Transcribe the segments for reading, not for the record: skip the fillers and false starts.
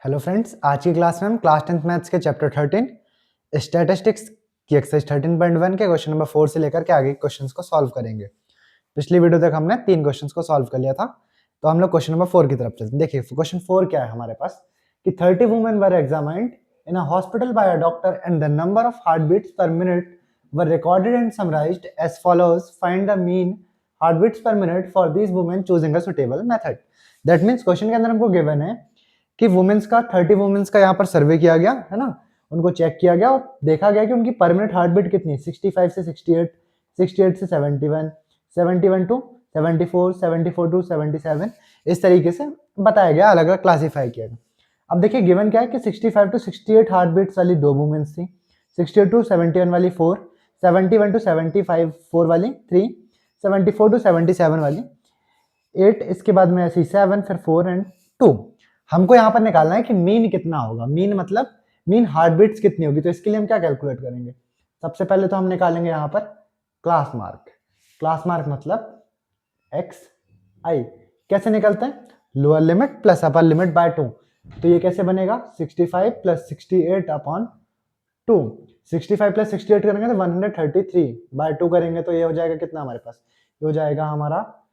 Hello friends, आज की class में हम क्लास 10th मैथ्स के चैप्टर 13 स्टैटिस्टिक्स की एक्सरसाइज 13.1 के क्वेश्चन नंबर 4 से लेकर के आगे के क्वेश्चंस को सॉल्व करेंगे। पिछली वीडियो तक हमने 3 क्वेश्चंस को सॉल्व कर लिया था, तो हम लोग क्वेश्चन नंबर 4 की तरफ चलते हैं। देखिए क्वेश्चन 4 क्या है हमारे पास कि 30 women were examined in a hospital by a doctor and the number of heart beats per minute were recorded and summarised as follows. Find the mean heart beats per minute for these women choosing a suitable method. That means question के अंदर हमको given है कि women's का 30 women's का यहाँ पर सर्वे किया गया है ना, उनको चेक किया गया और देखा गया कि उनकी पर मिनट हार्ट बीट कितनी है, 65 से 68, 68 से 71, 71 टू 74, 74 टू 77, इस तरीके से बताया गया, अलग अलग क्लासीफाई किया गया। अब देखिए गिवन क्या है कि 65 टू 68 हार्ट बीट्स वाली 2 वुमेन्स थी, 68 टू 71 वाली 4, 71 टू 75 4 वाली 3, 74 टू 77 वाली 8, इसके बाद में ऐसी 7, फिर 4 एंड 2। हमको यहाँ पर निकालना है कि मीन कितना होगा। मीन मतलब मीन हार्ट बीट्स कितनी होगी, तो इसके लिए हम क्या कैलकुलेट करेंगे। सबसे पहले तो हम निकालेंगे यहाँ पर क्लास मार्क। क्लास मार्क मतलब एक्स आई। कैसे निकलते हैं, lower limit plus upper limit by 2। तो ये कैसे बनेगा, 65 प्लस 68 अपॉन 2। 65 प्लस 68 करेंगे तो 133 बाय 2 करेंगे तो ये हो जाएगा कितना हमारे पास, ये हो जाएगा हमारा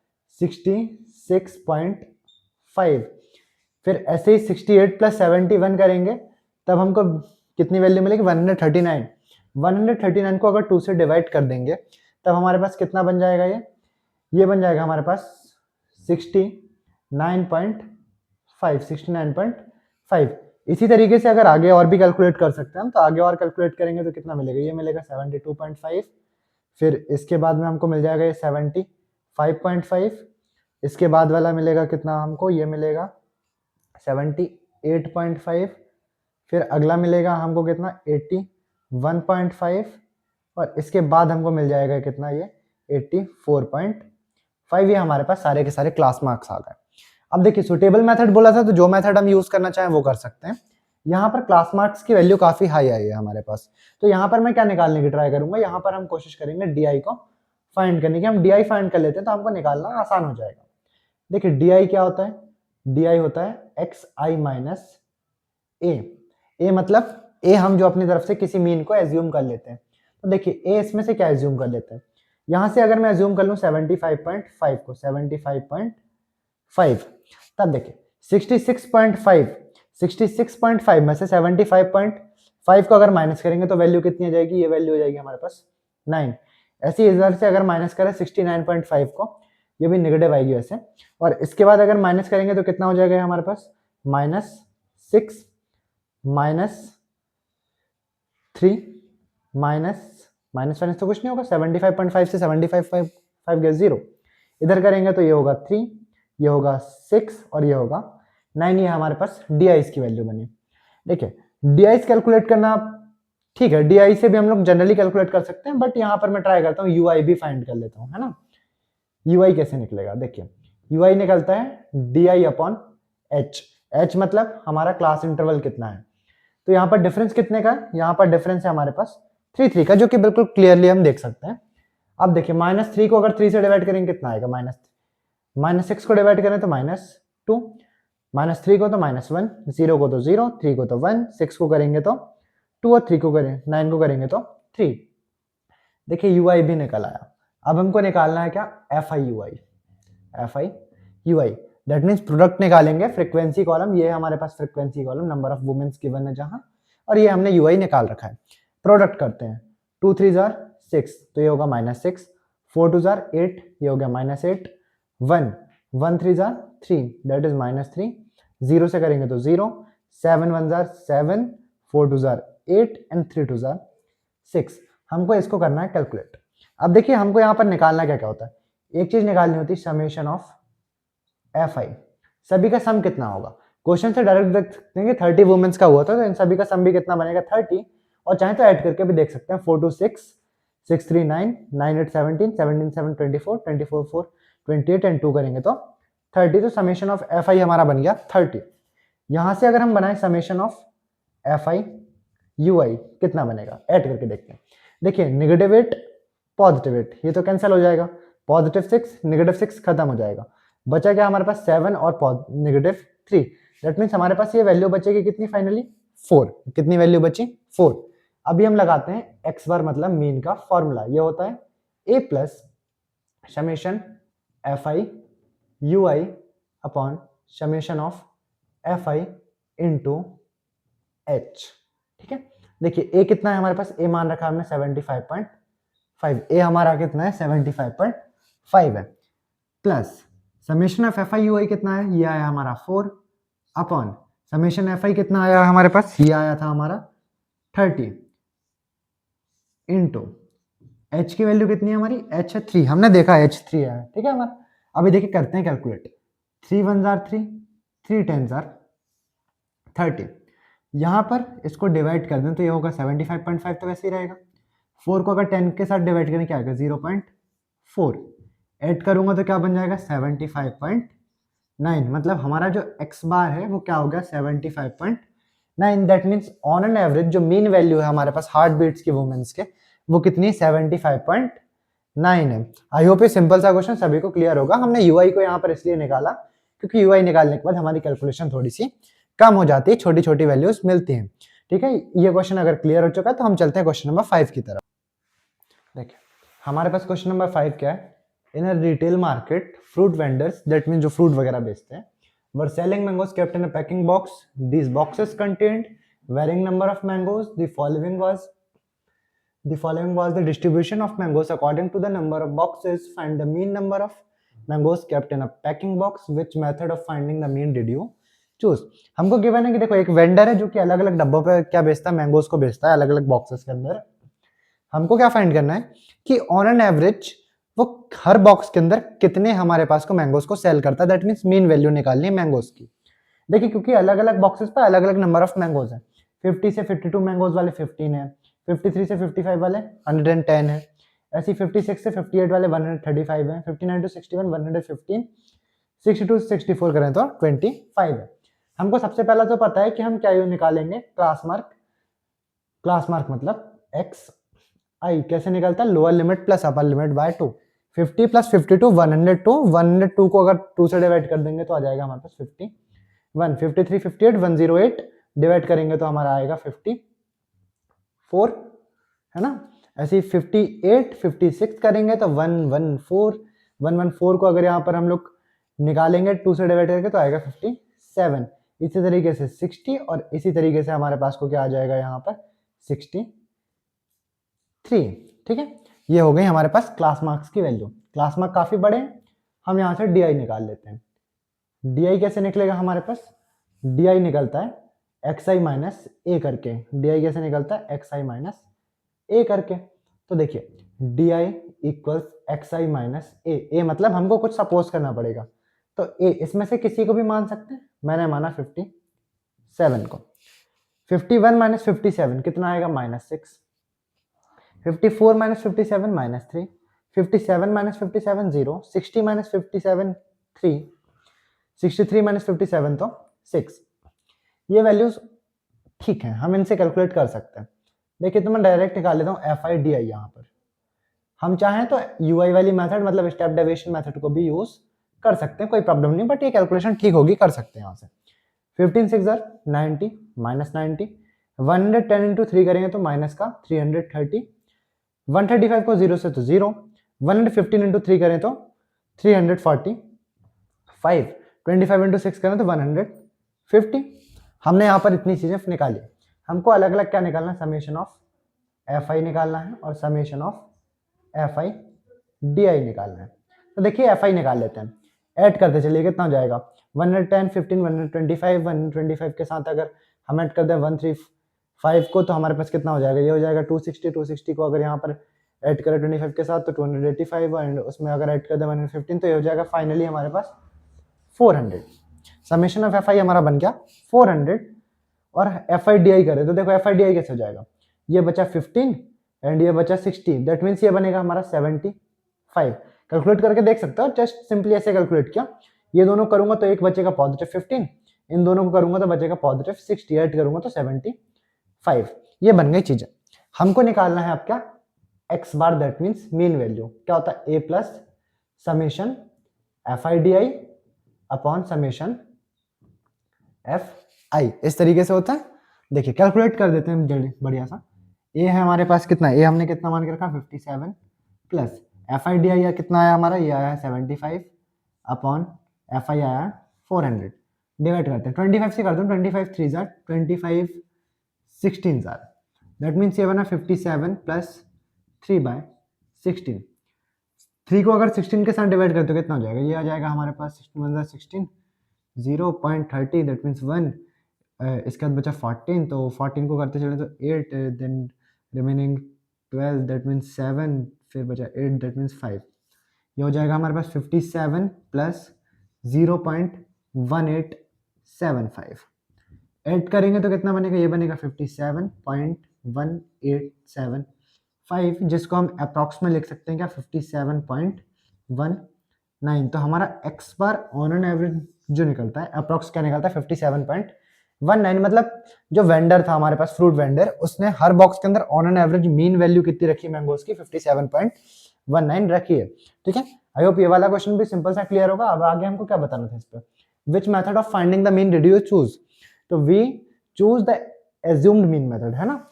66.5। फिर ऐसे ही 68 प्लस 71 करेंगे तब हमको कितनी वैल्यू मिलेगी, 139। 139 को अगर 2 से डिवाइड कर देंगे तब हमारे पास कितना बन जाएगा, ये बन जाएगा हमारे पास 69.5। 69.5। इसी तरीके से अगर आगे और भी कैलकुलेट कर सकते हैं हम, तो आगे और कैलकुलेट करेंगे तो कितना मिलेगा, ये मिलेगा 72.5। फिर इसके बाद में हमको मिल जाएगा ये 75.5। इसके बाद वाला मिलेगा कितना हमको, ये मिलेगा 78.5। फिर अगला मिलेगा हमको कितना, 81.5। और इसके बाद हमको मिल जाएगा कितना, ये 84.5। ये हमारे पास सारे के सारे क्लास मार्क्स आ गए। अब देखिए सुटेबल मेथड बोला था, तो जो मेथड हम यूज करना चाहें वो कर सकते हैं। यहाँ पर क्लास मार्क्स की वैल्यू काफी हाई आई है हमारे पास, तो यहाँ पर मैं क्या निकालने की ट्राई करूंगा, यहाँ पर हम कोशिश करेंगे डी को फाइंड करने की। हम डी फाइंड कर लेते हैं तो हमको निकालना आसान हो जाएगा। देखिए डी क्या होता है, डी होता है एक्स आई माइनस ए मतलब ए हम जो अपनी तरफ से किसी मीन को एज्यूम कर लेते हैं। तो देखिए ए इसमें से क्या एज्यूम कर लेते हैं, यहां से अगर मैं एज्यूम कर लूं 75.5 को, 75.5, तब देखिए 66.5 में से 75.5 को अगर माइनस करेंगे तो वैल्यू कितनी आ जाएगी, ये वैल्यू हो जाएगी हमारे पास 9। ऐसे इधर से अगर माइनस करें 69.5 को, ये भी नेगेटिव आएगी वैसे। और इसके बाद अगर माइनस करेंगे तो कितना हो जाएगा हमारे पास, -6 -3 माइनस तो कुछ नहीं होगा, 75.5 से 75.5 गया 0, इधर करेंगे तो ये होगा 3, ये होगा 6 और ये होगा 9। ये हमारे पास डी की वैल्यू बनी। देखिए डी कैलकुलेट करना ठीक है, डी से भी हम लोग जनरली कैलकुलेट कर सकते हैं, बट यहाँ पर मैं ट्राई करता हूँ यू भी फाइंड कर लेता हूँ, है ना। यू कैसे निकलेगा, देखिए यू निकलता है डी अपॉन एच। एच मतलब हमारा क्लास इंटरवल कितना है, तो यहाँ पर डिफरेंस कितने का है, यहाँ पर डिफरेंस है हमारे पास 3 का, जो कि बिल्कुल क्लियरली हम देख सकते हैं। अब देखिए -3 को अगर 3 से डिवाइड करेंगे कितना आएगा, -6 को डिवाइड करें तो -2, -3 को तो -1, 0 को तो 0, 3 को तो 1, 6 को करेंगे तो 2 और 3 को करें 9 को करेंगे तो 3। देखिए यू भी निकल आया। अब हमको निकालना है क्या, F I you I. That means product निकालेंगे, फ्रीक्वेंसी कॉलम, ये हमारे पास frequency column, number of womens given है जहां, और ये हमने यू निकाल रखा है। प्रोडक्ट करते हैं, 2 3 6, तो ये होगा -6, 4 2 8, ये हो गया -8, 1 1 3 3, दैट इज -3, 0 से करेंगे तो 0, 7 1 7, 4 2 8 एंड 3 2 6। हमको इसको करना है कैलकुलेट। अब देखिए हमको यहाँ पर निकालना क्या क्या होता है, एक चीज निकालनी होती है समेशन ऑफ एफ आई। सभी का सम कितना होगा, क्वेश्चन से डायरेक्ट देख सकते हैं कि 30 वुमेन्स का हुआ था, तो इन सभी का सम भी कितना बनेगा 30, और चाहे तो ऐड करके भी देख सकते हैं, 4 2 6, 6 3 9, 9 8 17, 17 7 24, 24 4 28 एंड 2 करेंगे तो 30। तो समेशन ऑफ एफ आई हमारा बन गया 30। यहां से अगर हम बनाए summation of F I you I कितना बनेगा, ऐड करके देखते हैं। देखिए -8 +8, ये तो कैंसिल हो जाएगा, +6 -6 खत्म हो जाएगा, बचा क्या हमारे पास 7 और -3, दैट मीन्स हमारे पास ये वैल्यू बचेगी कितनी फाइनली 4। कितनी वैल्यू बची 4। अभी हम लगाते हैं एक्स बार मतलब मीन का फॉर्मूला, ये होता है ए plus summation F I you I upon summation of F I into H. ठीक है, देखिए ए कितना है हमारे पास, ए मान रखा है हमने 75.5, ए हमारा कितना है 75.5 है, plus summation of F I you I कितना है, ये आया हमारा 4 अपॉन समेशन एफ आई कितना आया हमारे पास, ये आया था हमारा 30 इंटू एच की वैल्यू कितनी है हमारी, एच है 3, हमने देखा एच 3 है, ठीक है हमारा। अभी देखिए करते हैं कैलकुलेट, 3 1 जार 3, 3 10 जार 30, यहाँ पर इसको डिवाइड कर दें तो ये होगा 75.5, तो वैसे ही रहेगा। 4 को अगर 10 के साथ डिवाइड करें क्या आएगा 0.4, ऐड करूंगा तो क्या बन जाएगा 75.9, मतलब हमारा जो एक्स बार है वो क्या हो गया 75.9। That means on an average जो मीन वैल्यू है हमारे पास हार्ट बीट्स की वुमेन्स के, वो कितनी 75.9 है। आई होप ये सिंपल सा क्वेश्चन सभी को क्लियर होगा। हमने यूआई को यहाँ पर इसलिए निकाला क्योंकि यूआई निकालने के बाद हमारी कैलकुलेशन थोड़ी सी कम हो जाती है, छोटी छोटी वैल्यूज मिलती हैं। ठीक है, ये क्वेश्चन अगर क्लियर हो चुका है तो हम चलते हैं क्वेश्चन नंबर 5 की तरफ। देखिए हमारे पास क्वेश्चन नंबर 5 क्या है, in a retail market fruit vendors, that mean जो फ्रूट वगैरह बेचते हैं, were selling mangoes kept in a packing box, these boxes contained varying number of mangoes, the following was the distribution of mangoes according to the number of boxes, find the mean number of mangoes kept in a packing box, which method of finding the mean did you choose। हमको given है कि देखो एक vendor है जो कि अलग अलग डब्बों पे क्या बेचता है, मैंगोज को बेचता है अलग अलग बॉक्सेस के अंदर। हमको क्या फाइंड करना है कि ऑन एन एवरेज वो हर बॉक्स के अंदर कितने हमारे पास को मैंगोज को सेल करता है, दैट मीन्स मीन वैल्यू निकालनी है मैंगोज की। देखिए क्योंकि अलग अलग बॉक्सेस पे अलग अलग नंबर ऑफ मैंगोज है, 50 से 52 मैंगोज वाले 15 है, 53 से 55 वाले 110 है, ऐसी 56 से 58 वाले 135 है, 59 टू 61 115, 62 से 64 करें तो 25 है। हमको सबसे पहला तो पता है कि हम क्या निकालेंगे, क्लास मार्क। क्लास मार्क मतलब एक्स आई कैसे निकलता है, lower limit plus upper limit by 2, 50 plus 52 102, 102 को अगर 2 से डिवाइड कर देंगे तो आ जाएगा हमारे पास 51, 53 58 108 डिवाइड करेंगे तो हमारा आएगा 54, है ना। ऐसे 58 56 करेंगे तो 114 को अगर यहाँ पर हम लोग निकालेंगे 2 से डिवाइड करके तो आएगा 57, इसी तरीके से 60, और इसी तरीके से हमारे पास को क्या आ जाएगा यहाँ पर 63। ठीक है, ये हो गई हमारे पास क्लास मार्क्स की वैल्यू। क्लास मार्क काफी बड़े हैं, हम यहाँ से डी निकाल लेते हैं। डी कैसे निकलेगा हमारे पास, डी निकलता है एक्स आई माइनस ए करके। डी कैसे निकलता है एक्स आई माइनस ए करके। तो देखिए D I equals X I minus A मतलब हमको कुछ सपोज करना पड़ेगा, तो ए इसमें से किसी को भी मान सकते हैं, मैंने माना 57 को। 51 माइनस 57 कितना आएगा -6, 54 माइनस 57 -3, 57 माइनस 57 0, 60 माइनस 57 3, 63 माइनस 57 तो 6। ये वैल्यूज ठीक है, हम इनसे कैलकुलेट कर सकते हैं। देखिए तो मैं डायरेक्ट निकाल लेता हूँ एफ आई डी आई। यहाँ पर हम चाहें तो यू आई वाली मेथड मतलब स्टेप डेविएशन मेथड को भी यूज कर सकते हैं, कोई प्रॉब्लम नहीं, बट ये कैलकुलेशन ठीक होगी, कर सकते हैं यहाँ से। 15 6 90 माइनस 90, 110 इंटू 3 करेंगे तो माइनस का 330, 135 को 0 से तो 0, 115 इंटू 3 करें तो 345, 25 इंटू 6 करें तो 150। हमने यहाँ पर इतनी चीजें निकाली। हमको अलग अलग क्या निकालना है, समेशन ऑफ एफ आई निकालना है और summation of F I D आई निकालना है। तो देखिए एफ आई निकाल लेते हैं, ऐड करते चलिए कितना हो जाएगा 110 15 125, 125 के साथ अगर हम ऐड कर दें 135 को तो हमारे पास कितना हो जाएगा, ये हो जाएगा 260, 260 को अगर यहाँ पर ऐड करें 25 के साथ तो 285, एंड उसमें अगर ऐड कर दें 115 तो ये हो जाएगा फाइनली हमारे पास 400। समेशन ऑफ एफ आई हमारा बन गया 400। और एफ आई डी आई करें तो देखो एफ आई डी आई कैसे हो जाएगा, ये बचा 15 एंड ये बचा 60, दैट मीन्स ये बनेगा हमारा 75। कैलकुलेट करके देख सकते हो, जस्ट सिंपली ऐसे कैलकुलेट किया। ये दोनों करूंगा तो एक बचेगा पॉजिटिव 15, इन दोनों को करूंगा तो बचेगा पॉजिटिव 60, ऐड करूंगा तो 75। ये बन गई चीजें। हमको निकालना है अब क्या, X bar, that means mean value क्या होता है, ए plus summation F I D I upon summation F I, इस तरीके से होता है। देखिए कैलकुलेट कर देते हैं जल्दी, बढ़िया सा। ए है हमारे पास कितना, ए हमने कितना मान के रखा 57 प्लस एफ आई डी आई कितना आया हमारा, ये आया 75 अपॉन एफ आई आया 400। डिवाइड करते हैं 25 से करते हैं, 25 3 जार 25 16 जार, दैट मीन्स ये बना 57 प्लस 3/16। 3 को अगर 16 के साथ डिवाइड करते हो कितना हो जाएगा, ये आ जाएगा हमारे पास 16 16 0.30, दैट मीन्स 1। इसके बाद बचा 14, तो 14 को करते चले तो 8, देन रिमेनिंग 12, दैट मीन्स 7, फिर बचा 8, दैट मीन्स 5। ये हो जाएगा हमारे पास 57 प्लस 0.1875। ऐड करेंगे तो कितना बनेगा, ये बनेगा 57.1875, जिसको हम अप्रॉक्स में लिख सकते हैं क्या 57.19। तो हमारा x bar on an average जो निकलता है, अप्रॉक्स क्या निकलता है 57.19। मतलब जो वेंडर था हमारे पास, फ्रूट वेंडर, उसने हर बॉक्स के अंदर on an average mean value कितनी रखी मैंगोज की, 57.19 रखी है। ठीक है, आई होप ये वाला क्वेश्चन भी सिंपल सा क्लियर होगा। अब आगे हमको क्या बताना था इस पर, which method of finding the mean did you choose. तो we choose the assumed mean method, है ना,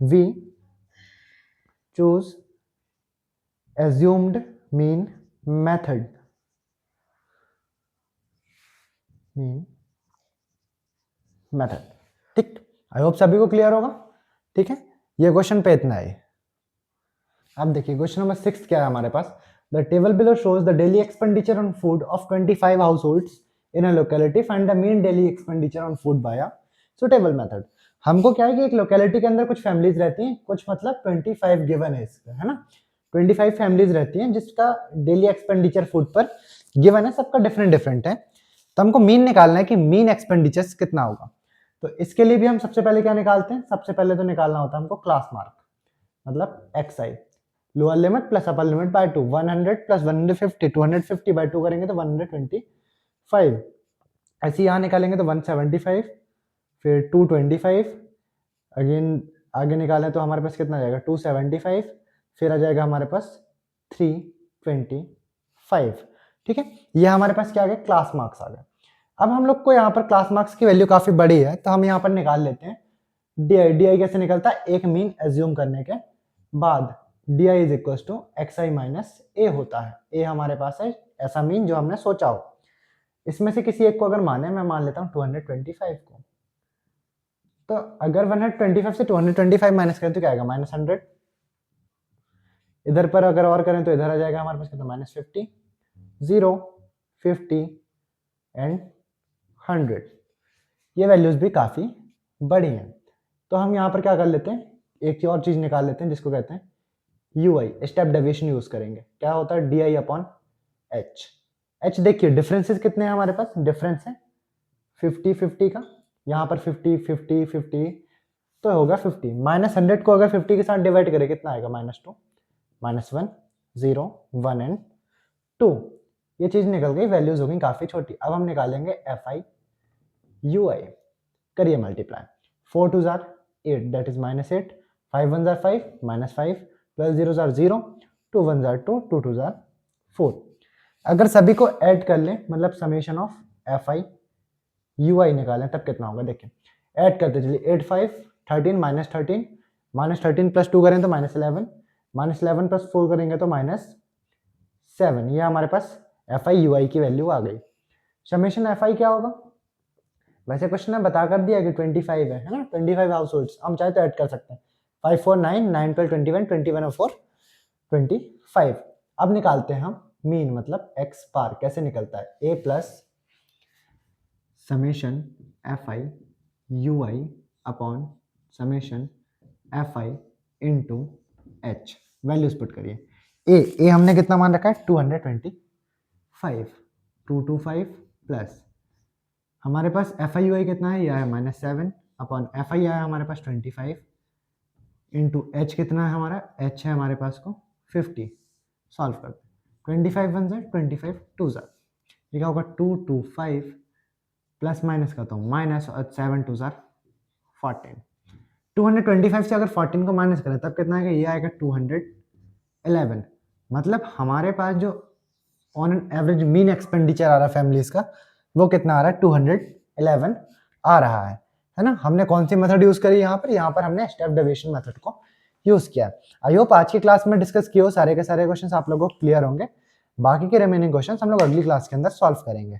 we choose assumed mean method, mean method. ठीक, आई होप सभी को क्लियर होगा। ठीक है, ये क्वेश्चन पे इतना है। अब देखिए क्वेश्चन नंबर 6 क्या है हमारे पास, the table below shows the daily expenditure on food of 25 households in a locality, find the mean daily expenditure on food by a suitable method. हमको क्या है कि एक लोकेलिटी के अंदर कुछ फैमिलीज रहती हैं, कुछ मतलब 25 गिवन है इसका, है ना, 25 फैमिलीज रहती हैं जिसका डेली एक्सपेंडिचर फूड पर गिवन है, सबका डिफरेंट डिफरेंट है। तो हमको मीन निकालना है कि मीन एक्सपेंडिचर कितना होगा। तो इसके लिए भी हम सबसे पहले क्या निकालते हैं, सबसे पहले तो निकालना होता है हमको क्लास मार्क, मतलब x i, lower limit plus upper limit by 2, 100 plus 150, 250 by 2 करेंगे तो 125। ऐसे यहाँ निकालेंगे तो 175, फिर 225, अगेन आगे निकालें तो हमारे पास कितना आ जाएगा 275, फिर आ जाएगा हमारे पास 325। ठीक है, ये हमारे पास क्या आ गया, क्लास मार्क्स आ गए। अब हम लोग को यहाँ पर क्लास मार्क्स की वैल्यू काफी बड़ी है, तो हम यहाँ पर निकाल लेते हैं डी डी आई कैसे निकलता है, एक मीन एज्यूम करने के बाद d i is equal to x I minus a होता है। ए हमारे पास है ऐसा मीन जो हमने सोचा हो, इसमें से किसी एक को अगर माने, मैं मान लेता हूँ 225 को। तो अगर 125 से 225 माइनस करें तो क्या आएगा, -100। इधर पर अगर और करें तो इधर आ जाएगा हमारे पास कितना, -50, 0, 50 एंड 100। ये वैल्यूज भी काफी बड़ी हैं। तो हम यहाँ पर क्या कर लेते हैं, एक और चीज निकाल लेते हैं जिसको कहते हैं you I, step deviation use करेंगे। क्या होता है, D I upon H. H देखिए डिफरेंसेस कितने हैं हमारे पास, डिफरेंस है 50 50 का, यहाँ पर 50 50 50, तो होगा 50। -100 को अगर 50 के साथ डिवाइड करें कितना आएगा, -2, -1, 0, 1 एंड 2। ये चीज निकल गई, वैल्यूज हो गई काफी छोटी। अब हम निकालेंगे एफ आई यू आई, करिए मल्टीप्लाई, 4 2 जार 8, दैट इज -8, 5 1 जार 5, -5 प्लस 0 जार 0, 2 1 जार 2, 2 2 जार 4। अगर सभी को ऐड कर लें, मतलब summation of F I you i निकालें, तब कितना होगा, देखिए ऐड करते चलिए, 8 5 13 -13, -13 प्लस 2 करें तो -11, -11 प्लस 4 करेंगे तो -7। ये हमारे पास एफ आई यू आई की वैल्यू आ गई। समेशन एफ आई क्या होगा, वैसे क्वेश्चन ने बता कर दिया कि 25 है ना, 25 हाउस होल्ड्स, हम चाहे तो ऐड कर सकते हैं, 5 4 9 9 12 21 21 और 4 25। अब निकालते हैं हम मीन, मतलब एक्स बार कैसे निकलता है, ए plus summation F I you I upon summation F I into h. Values put करिए, ए हमने कितना मान रखा है 225, 225 प्लस हमारे पास एफ आई यू आई कितना है, यह है -7 अपॉन एफ आई आया हमारे पास 25 इंटू एच कितना है हमारा, एच है हमारे पास को 50। सॉल्व करते 25 1 ज़ार 25 2 ज़ार, ये क्या होगा 225 प्लस माइनस करता हूँ माइनस, और 7 2 ज़ार 14। 225 से अगर 14 को माइनस करें तब कितना आएगा, ये आएगा 211। मतलब हमारे पास जो on an average mean expenditure आ रहा है फैमिलीज का, वो कितना आ रहा है 211 आ रहा है ना। हमने कौन सी मेथड यूज करी यहाँ पर हमने स्टेप डेविएशन मेथड को यूज किया। आई होप आज की क्लास में डिस्कस किए हो सारे के सारे क्वेश्चंस आप लोगों को क्लियर होंगे। बाकी के रिमेनिंग क्वेश्चंस हम लोग अगली क्लास के अंदर सॉल्व करेंगे।